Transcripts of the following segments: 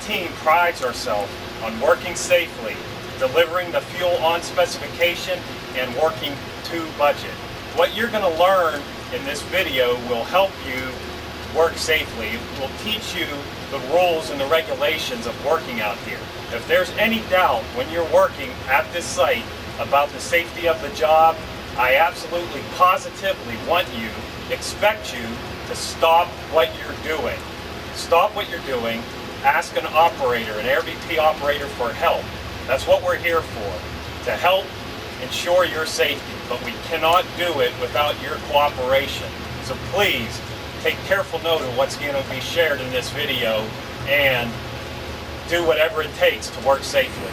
team prides ourselves on working safely, delivering the fuel on specification, and working to budget. What you're going to learn in this video will help you work safely. It will teach you the rules and the regulations of working out here. If there's any doubt when you're working at this site about the safety of the job, I absolutely positively expect you to stop what you're doing. Stop what you're doing, ask an operator, an AirBP operator, for help. That's what we're here for, to help ensure your safety, but we cannot do it without your cooperation. So please take careful note of what's going to be shared in this video and do whatever it takes to work safely.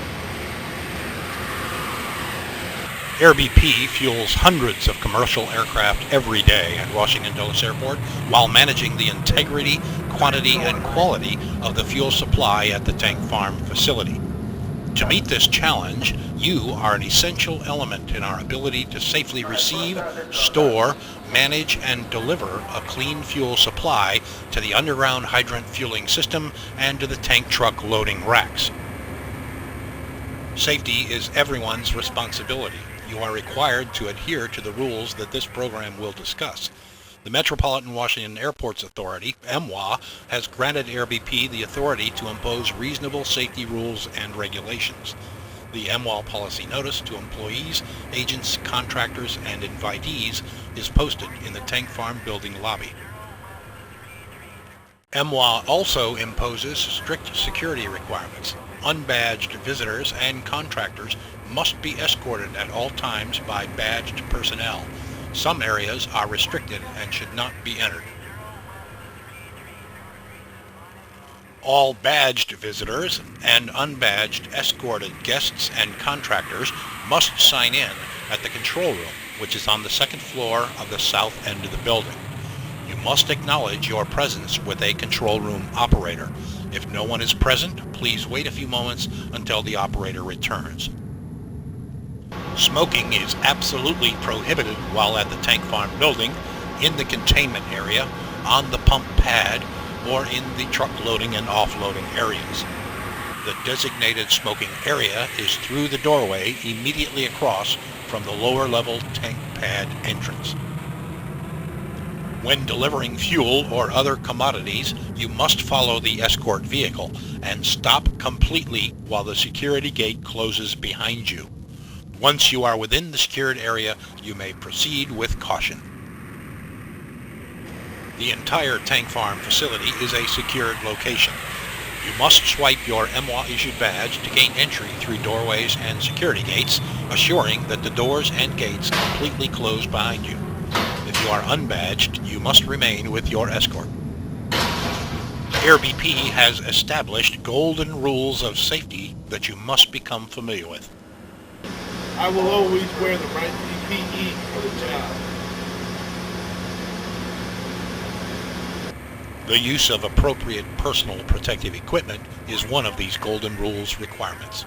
AirBP fuels hundreds of commercial aircraft every day at Washington Dulles Airport while managing the integrity, quantity, and quality of the fuel supply at the tank farm facility. To meet this challenge, you are an essential element in our ability to safely receive, store, manage, and deliver a clean fuel supply to the underground hydrant fueling system and to the tank truck loading racks. Safety is everyone's responsibility. You are required to adhere to the rules that this program will discuss. The Metropolitan Washington Airports Authority, MWA, has granted AirBP the authority to impose reasonable safety rules and regulations. The MWA policy notice to employees, agents, contractors, and invitees is posted in the tank farm building lobby. MWA also imposes strict security requirements. Unbadged visitors and contractors must be escorted at all times by badged personnel. Some areas are restricted and should not be entered. All badged visitors and unbadged escorted guests and contractors must sign in at the control room, which is on the second floor of the south end of the building. You must acknowledge your presence with a control room operator. If no one is present, please wait a few moments until the operator returns. Smoking is absolutely prohibited while at the tank farm building, in the containment area, on the pump pad, or in the truck loading and offloading areas. The designated smoking area is through the doorway immediately across from the lower level tank pad entrance. When delivering fuel or other commodities, you must follow the escort vehicle and stop completely while the security gate closes behind you. Once you are within the secured area, you may proceed with caution. The entire tank farm facility is a secured location. You must swipe your MWA-issued badge to gain entry through doorways and security gates, assuring that the doors and gates completely close behind you. If you are unbadged, you must remain with your escort. AirBP has established golden rules of safety that you must become familiar with. I will always wear the right PPE for the job. The use of appropriate personal protective equipment is one of these golden rules requirements.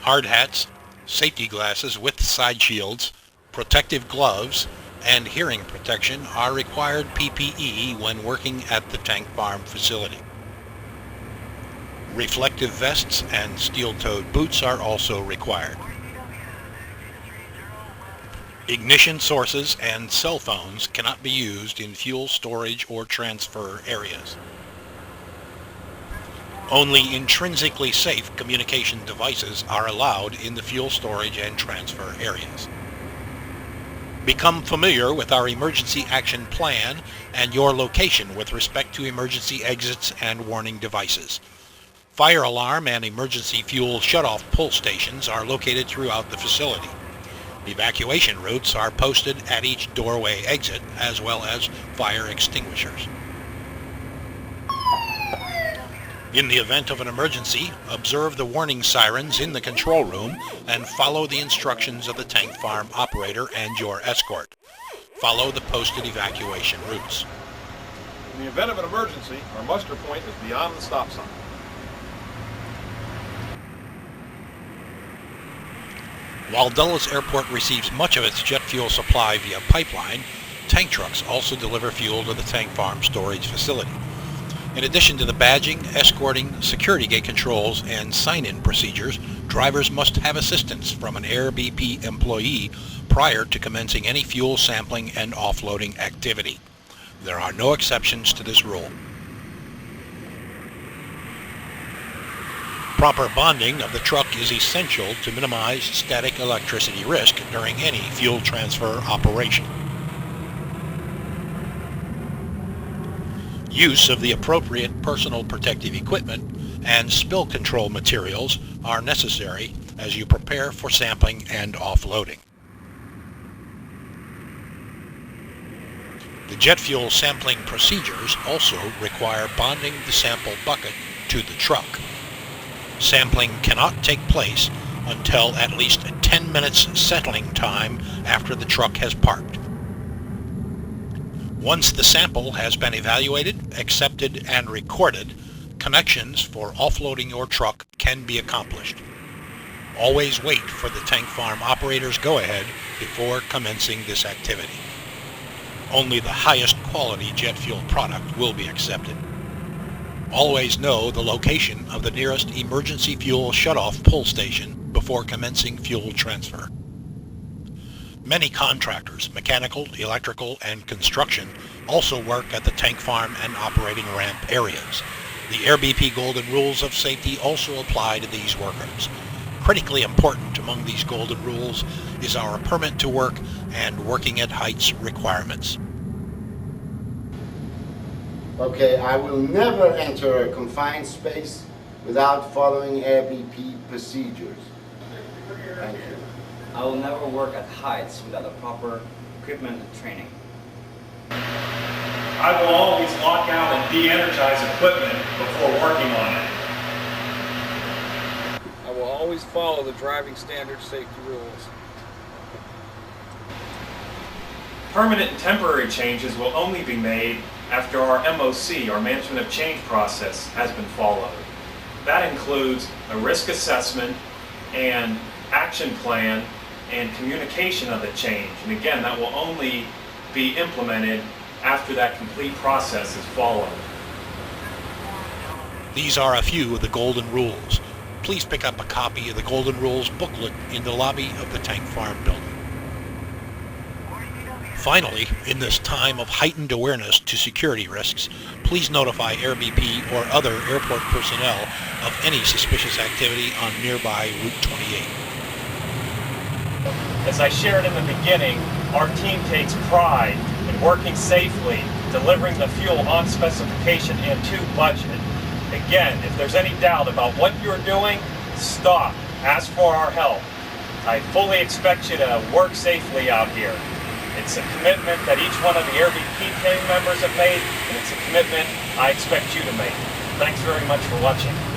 Hard hats, safety glasses with side shields, protective gloves, and hearing protection are required PPE when working at the tank farm facility. Reflective vests and steel-toed boots are also required. Ignition sources and cell phones cannot be used in fuel storage or transfer areas. Only intrinsically safe communication devices are allowed in the fuel storage and transfer areas. Become familiar with our emergency action plan and your location with respect to emergency exits and warning devices. Fire alarm and emergency fuel shutoff pull stations are located throughout the facility. Evacuation routes are posted at each doorway exit, as well as fire extinguishers. In the event of an emergency, observe the warning sirens in the control room and follow the instructions of the tank farm operator and your escort. Follow the posted evacuation routes. In the event of an emergency, our muster point is beyond the stop sign. While Dulles Airport receives much of its jet fuel supply via pipeline, tank trucks also deliver fuel to the tank farm storage facility. In addition to the badging, escorting, security gate controls, and sign-in procedures, drivers must have assistance from an AirBP employee prior to commencing any fuel sampling and offloading activity. There are no exceptions to this rule. Proper bonding of the truck is essential to minimize static electricity risk during any fuel transfer operation. Use of the appropriate personal protective equipment and spill control materials are necessary as you prepare for sampling and offloading. The jet fuel sampling procedures also require bonding the sample bucket to the truck. Sampling cannot take place until at least 10 minutes settling time after the truck has parked. Once the sample has been evaluated, accepted, and recorded, connections for offloading your truck can be accomplished. Always wait for the tank farm operator's go-ahead before commencing this activity. Only the highest quality jet fuel product will be accepted. Always know the location of the nearest emergency fuel shutoff pull station before commencing fuel transfer. Many contractors, mechanical, electrical, and construction, also work at the tank farm and operating ramp areas. The AirBP Golden Rules of Safety also apply to these workers. Critically important among these golden rules is our permit to work and working at heights requirements. Okay, I will never enter a confined space without following AirBP procedures. Thank you. I will never work at heights without the proper equipment and training. I will always lock out and de-energize equipment before working on it. I will always follow the driving standard safety rules. Permanent and temporary changes will only be made after our MOC, our Management of Change process, has been followed. That includes a risk assessment and action plan and communication of the change. And again, that will only be implemented after that complete process is followed. These are a few of the Golden Rules. Please pick up a copy of the Golden Rules booklet in the lobby of the Tank Farm building. Finally, in this time of heightened awareness to security risks, please notify AirBP or other airport personnel of any suspicious activity on nearby Route 28. As I shared in the beginning, our team takes pride in working safely, delivering the fuel on specification and to budget. Again, if there's any doubt about what you're doing, stop. Ask for our help. I fully expect you to work safely out here. It's a commitment that each one of the AirBP team members have made, and it's a commitment I expect you to make. Thanks very much for watching.